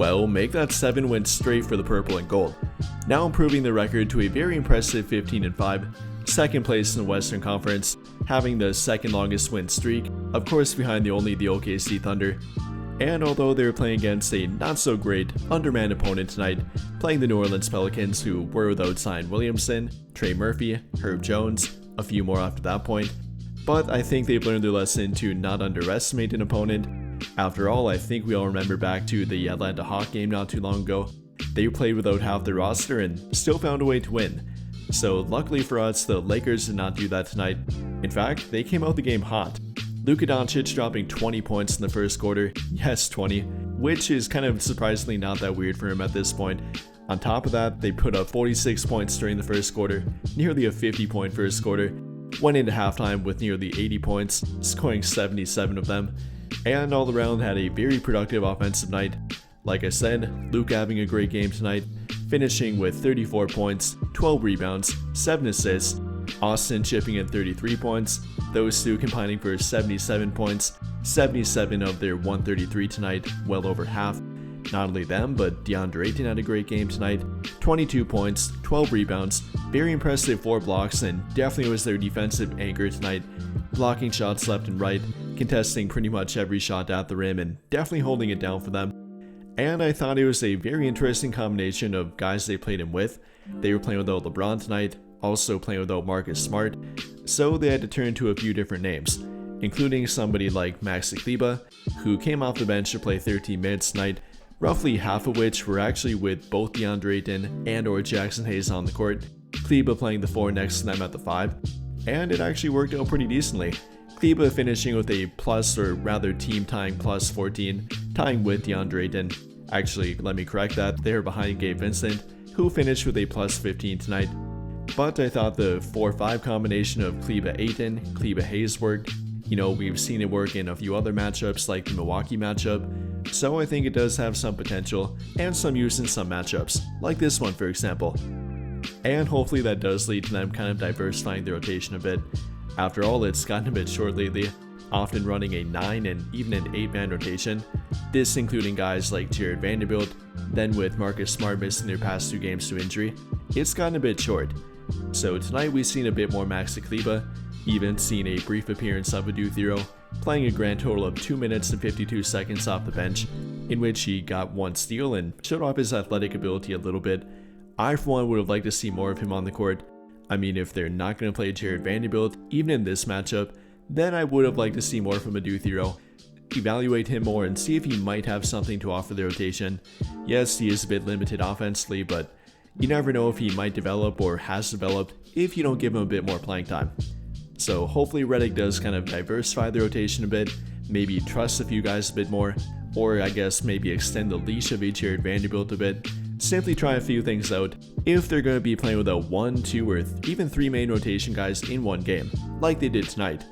well, make that 7 wins straight for the purple and gold, now improving the record to a very impressive 15-5, second place in the Western Conference, having the second longest win streak, of course behind the OKC Thunder. And although they were playing against a not so great, undermanned opponent tonight, playing the New Orleans Pelicans, who were without Zion Williamson, Trey Murphy, Herb Jones, a few more after that point, but I think they've learned their lesson to not underestimate an opponent. After all, I think we all remember back to the Atlanta Hawk game not too long ago. They played without half their roster and still found a way to win. So luckily for us, the Lakers did not do that tonight. In fact, they came out the game hot. Luka Doncic dropping 20 points in the first quarter, yes 20, which is kind of surprisingly not that weird for him at this point. On top of that, they put up 46 points during the first quarter, nearly a 50-point first quarter, went into halftime with nearly 80 points, scoring 77 of them, and all around had a very productive offensive night. Like I said, Luka having a great game tonight, finishing with 34 points, 12 rebounds, 7 assists, Austin chipping in 33 points, those two combining for 77 points, 77 of their 133 tonight, well over half. Not only them, but DeAndre Ayton had a great game tonight, 22 points, 12 rebounds, very impressive 4 blocks, and definitely was their defensive anchor tonight, blocking shots left and right, contesting pretty much every shot at the rim, and definitely holding it down for them. And I thought it was a very interesting combination of guys they played him with. They were playing without LeBron tonight, also playing without Marcus Smart, so they had to turn to a few different names, including somebody like Maxi Kleber, who came off the bench to play 13 minutes tonight, roughly half of which were actually with both DeAndre Ayton and or Jackson Hayes on the court, Kleber playing the 4 next to them at the 5, and it actually worked out pretty decently. Kleber finishing with a plus, or rather team tying plus 14, tying with DeAndre Ayton. Actually, let me correct that, they were behind Gabe Vincent, who finished with a plus 15 tonight. But I thought the 4-5 combination of Kleber-Ayton, Kleber-Hayes worked. You know, we've seen it work in a few other matchups like the Milwaukee matchup, so I think it does have some potential and some use in some matchups, like this one for example. And hopefully that does lead to them kind of diversifying their rotation a bit. After all, it's gotten a bit short lately, often running a 9 and even an 8-man rotation, this including guys like Jared Vanderbilt, then with Marcus Smart missing their past 2 games to injury, it's gotten a bit short. So tonight we've seen a bit more Maxi Kleber, even seen a brief appearance of Adu Thero, playing a grand total of 2 minutes and 52 seconds off the bench, in which he got 1 steal and showed off his athletic ability a little bit. I for one would have liked to see more of him on the court. I mean, if they're not going to play Jared Vanderbilt, even in this matchup, then I would have liked to see more from Adu Thero. Evaluate him more and see if he might have something to offer the rotation. Yes, he is a bit limited offensively, but you never know if he might develop or has developed if you don't give him a bit more playing time. So hopefully Redick does kind of diversify the rotation a bit, maybe trust a few guys a bit more, or I guess maybe extend the leash of Jared Vanderbilt a bit. Simply try a few things out if they're going to be playing with a 1, 2, or even 3 main rotation guys in one game, like they did tonight.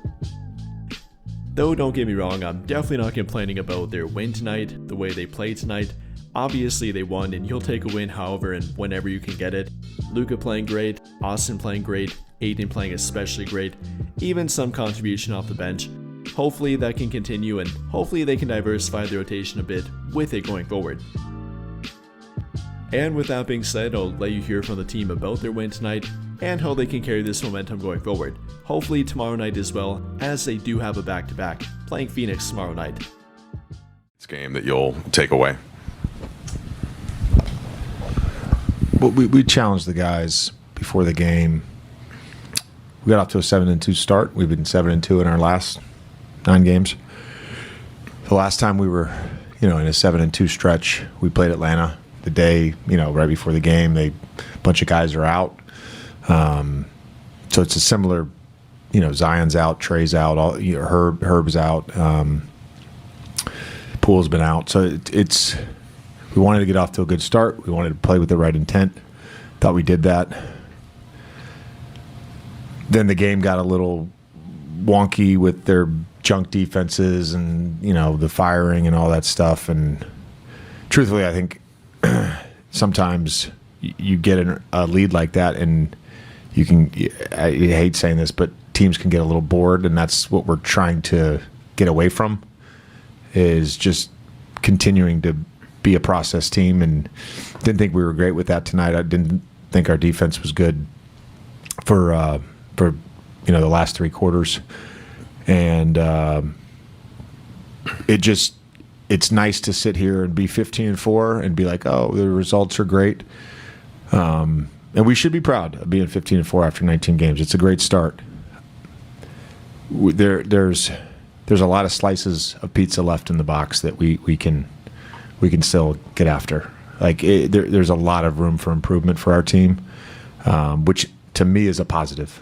Though don't get me wrong, I'm definitely not complaining about their win tonight, the way they played tonight. Obviously they won and you'll take a win however and whenever you can get it. Luka playing great, Austin playing great, Ayton playing especially great, even some contribution off the bench. Hopefully that can continue and hopefully they can diversify the rotation a bit with it going forward. And with that being said, I'll let you hear from the team about their win tonight and how they can carry this momentum going forward. Hopefully tomorrow night as well, as they do have a back-to-back, playing Phoenix tomorrow night. This game that you'll take away. Well, we challenged the guys before the game. We got off to a 7-2 start. We've been 7-2 in our last 9 games. The last time we were, in a 7-2 stretch, we played Atlanta. The day, right before the game, a bunch of guys are out. So it's a similar, Zion's out, Trey's out, Herb's out, Poole's been out. So we wanted to get off to a good start. We wanted to play with the right intent. Thought we did that. Then the game got a little wonky with their junk defenses and, the firing and all that stuff. And truthfully, I think sometimes you get a lead like that and you can, I hate saying this, but teams can get a little bored, and that's what we're trying to get away from, is just continuing to be a process team, and didn't think we were great with that tonight. I didn't think our defense was good for the last three quarters, and it's nice to sit here and be 15-4 and be like, oh, the results are great, and we should be proud of being 15-4 after 19 games. It's a great start. There's a lot of slices of pizza left in the box that we can still get after. There's a lot of room for improvement for our team, which to me is a positive.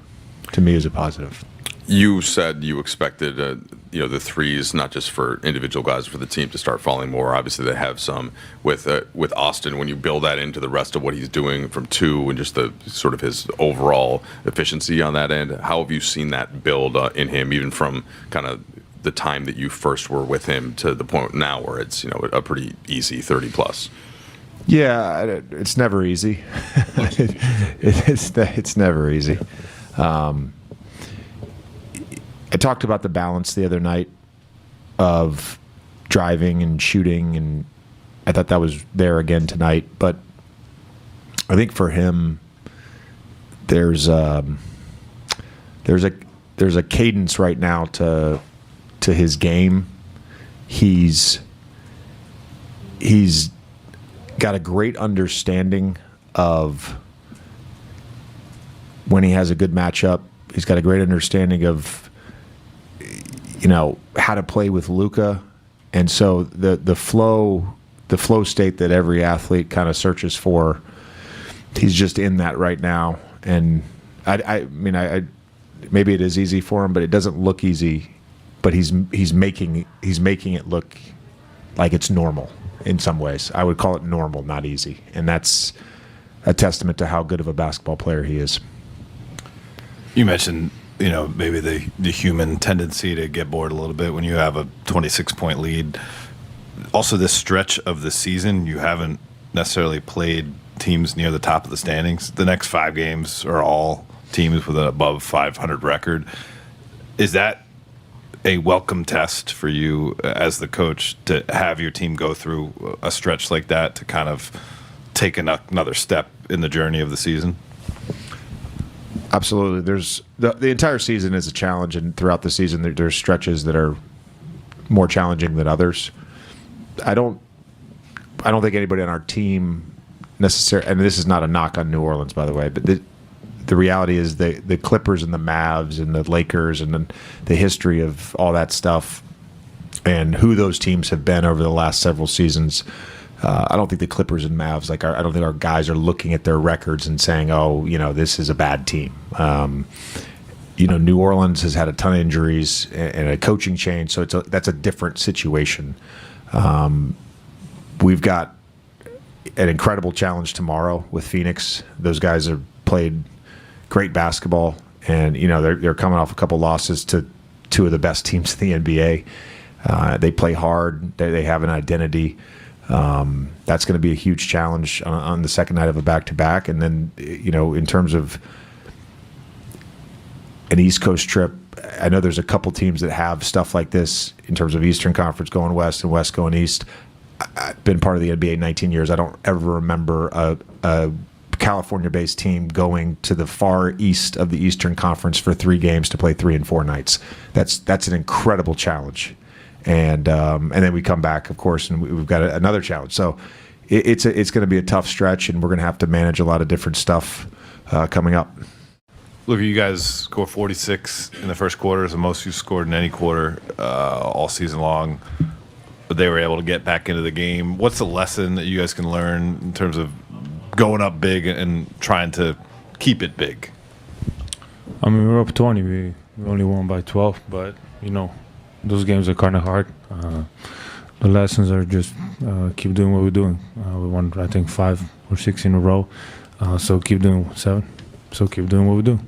You said you expected, the threes, not just for individual guys, for the team to start falling more. Obviously, they have some with Austin. When you build that into the rest of what he's doing from two and just the sort of his overall efficiency on that end, how have you seen that build in him, even from kind of the time that you first were with him to the point now where it's a pretty easy 30 plus? Yeah, it's never easy. It's never easy. I talked about the balance the other night of driving and shooting, and I thought that was there again tonight. But I think for him, there's a cadence right now to his game. He's got a great understanding of when he has a good matchup. He's got a great understanding of how to play with Luka, and so the flow state that every athlete kind of searches for, he's just in that right now. And I mean, maybe it is easy for him, but it doesn't look easy. But he's making it look like it's normal in some ways. I would call it normal, not easy, and that's a testament to how good of a basketball player he is. You mentioned, maybe the human tendency to get bored a little bit when you have a 26-point lead. Also, this stretch of the season, you haven't necessarily played teams near the top of the standings. The next 5 games are all teams with an above 500 record. Is that a welcome test for you as the coach to have your team go through a stretch like that to kind of take another step in the journey of the season? Absolutely. There's the entire season is a challenge, and throughout the season there's stretches that are more challenging than others. I don't think anybody on our team necessarily, and this is not a knock on New Orleans, by the way, but the reality is the Clippers and the Mavs and the Lakers and the history of all that stuff and who those teams have been over the last several seasons. I don't think the Clippers and Mavs, I don't think our guys are looking at their records and saying, oh, this is a bad team. New Orleans has had a ton of injuries and a coaching change, so that's a different situation. We've got an incredible challenge tomorrow with Phoenix. Those guys have played great basketball, and they're coming off a couple losses to two of the best teams in the NBA. They play hard. They have an identity. That's going to be a huge challenge on the second night of a back-to-back. And then, in terms of an East Coast trip, I know there's a couple teams that have stuff like this in terms of Eastern Conference going west and West going east. I've been part of the NBA 19 years. I don't ever remember a California-based team going to the far east of the Eastern Conference for 3 games to play 3 and 4 nights. That's an incredible challenge. And then we come back, of course, and we've got another challenge. So it's going to be a tough stretch, and we're going to have to manage a lot of different stuff coming up. Look, you guys scored 46 in the first quarter. It's the most you've scored in any quarter all season long. But they were able to get back into the game. What's the lesson that you guys can learn in terms of going up big and trying to keep it big? I mean, we're up 20. We only won by 12, but, those games are kind of hard. The lessons are just keep doing what we're doing. We won, I think, 5 or 6 in a row. So keep doing 7. So keep doing what we do.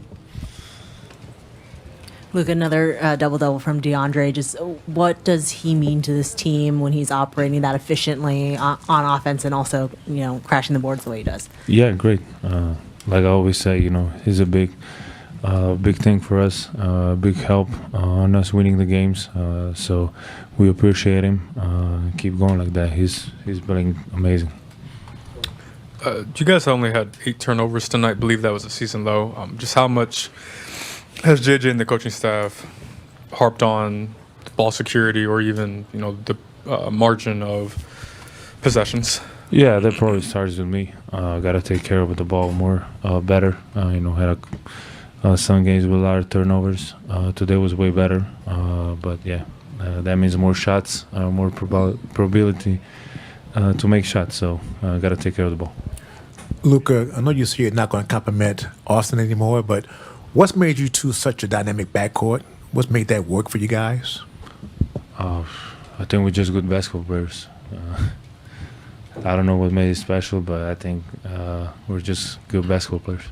Luke, another double-double from DeAndre. Just what does he mean to this team when he's operating that efficiently on offense and also, crashing the boards the way he does? Yeah, great. Like I always say, he's a big big thing for us, big help on us winning the games. So we appreciate him. Keep going like that. He's playing amazing. You guys only had 8 turnovers tonight. I believe that was a season low. Just how much has JJ and the coaching staff harped on ball security, or even the margin of possessions? Yeah, that probably starts with me. Got to take care of the ball more, better. Had some games with a lot of turnovers. Today was way better. But yeah, that means more shots, more probability to make shots. So got to take care of the ball. Luka, I know you say you're not going to compliment Austin anymore, but what's made you two such a dynamic backcourt? What's made that work for you guys? I think we're just good basketball players. I don't know what made it special, but I think we're just good basketball players.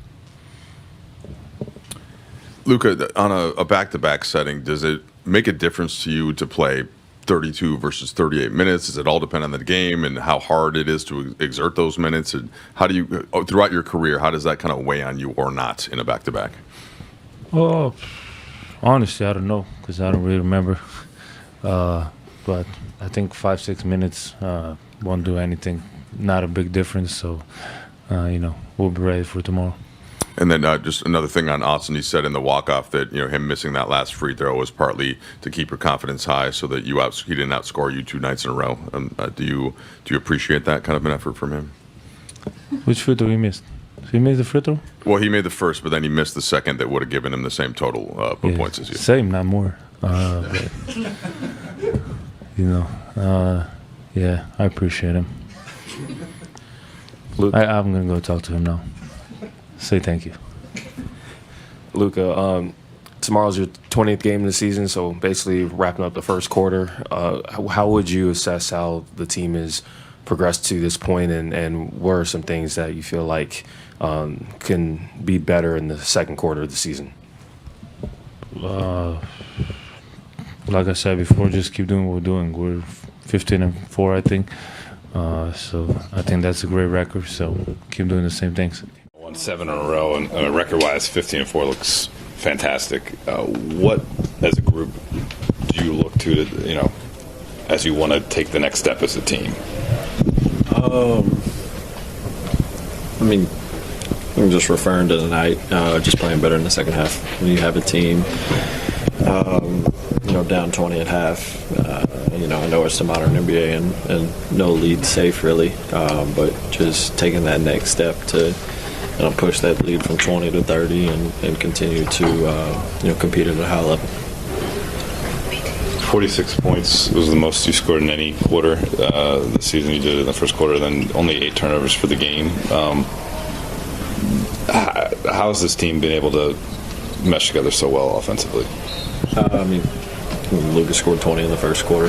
Luka, on a back-to-back setting, does it make a difference to you to play 32 versus 38 minutes? Does it all depend on the game and how hard it is to exert those minutes? And how do you, throughout your career, how does that kind of weigh on you or not in a back-to-back? Oh, honestly, I don't know because I don't really remember. But I think 5-6 minutes won't do anything. Not a big difference. So, we'll be ready for tomorrow. And then just another thing on Austin, he said in the walk-off that him missing that last free throw was partly to keep your confidence high, so that he didn't outscore you 2 nights in a row. Do you appreciate that kind of an effort from him? Which free throw he missed? He missed the free throw? Well, he made the first, but then he missed the second that would have given him the same total points as you. Same, not more. But, yeah, I appreciate him. I'm gonna go talk to him now. Say thank you. Luka, tomorrow's your 20th game of the season, so basically wrapping up the first quarter. How would you assess how the team has progressed to this point, and what are some things that you feel like can be better in the second quarter of the season? Like I said before, just keep doing what we're doing. We're 15-4, I think. So I think that's a great record, so keep doing the same things. Won 7 in a row, and record-wise, 15-4 looks fantastic. What, as a group, do you look to, as you want to take the next step as a team? I'm just referring to tonight, just playing better in the second half. When you have a team, down 20 at half, I know it's the modern NBA and no lead safe really, but just taking that next step to push that lead from 20 to 30 and continue to compete at a high level. 46 points was the most you scored in any quarter this season. You did it in the first quarter, then only 8 turnovers for the game. How has this team been able to mesh together so well offensively? Lucas scored 20 in the first quarter.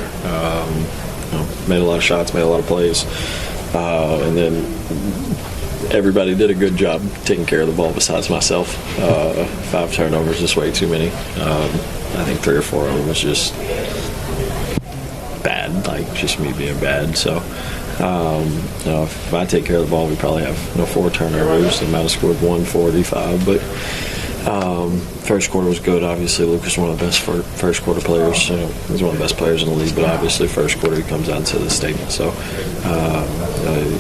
Made a lot of shots, made a lot of plays, and then everybody did a good job taking care of the ball besides myself. 5 turnovers is way too many. I think 3 or 4 of them was just bad, like just me being bad. So, if I take care of the ball, we probably have 4 turnovers. They might have scored 145, but first quarter was good. Obviously, Lucas is one of the best first quarter players. He's one of the best players in the league, but obviously first quarter he comes out to the statement. So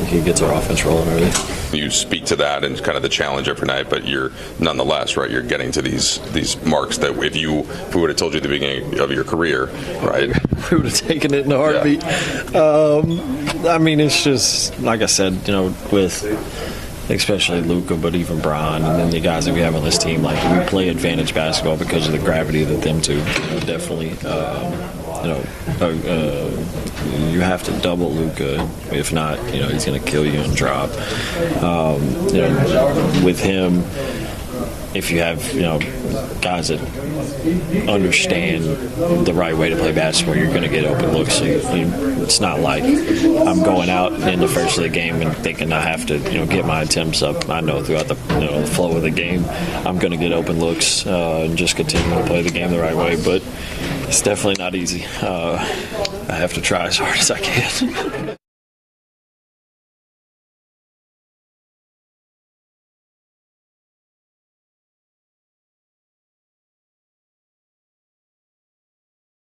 he gets our offense rolling early. You speak to that and kind of the challenge every night, but you're nonetheless, right, you're getting to these marks that if we would have told you at the beginning of your career, right? We would have taken it in a heartbeat. It's just, like I said, with especially Luka, but even Bron, and then the guys that we have on this team, like we play advantage basketball because of the gravity that them two definitely. You have to double Luka. If not, he's going to kill you and drop. With him, if you have guys that understand the right way to play basketball, you're going to get open looks. So it's not like I'm going out in the first of the game and thinking I have to get my attempts up. I know throughout the the flow of the game I'm going to get open looks and just continue to play the game the right way. But it's definitely not easy. I have to try as hard as I can.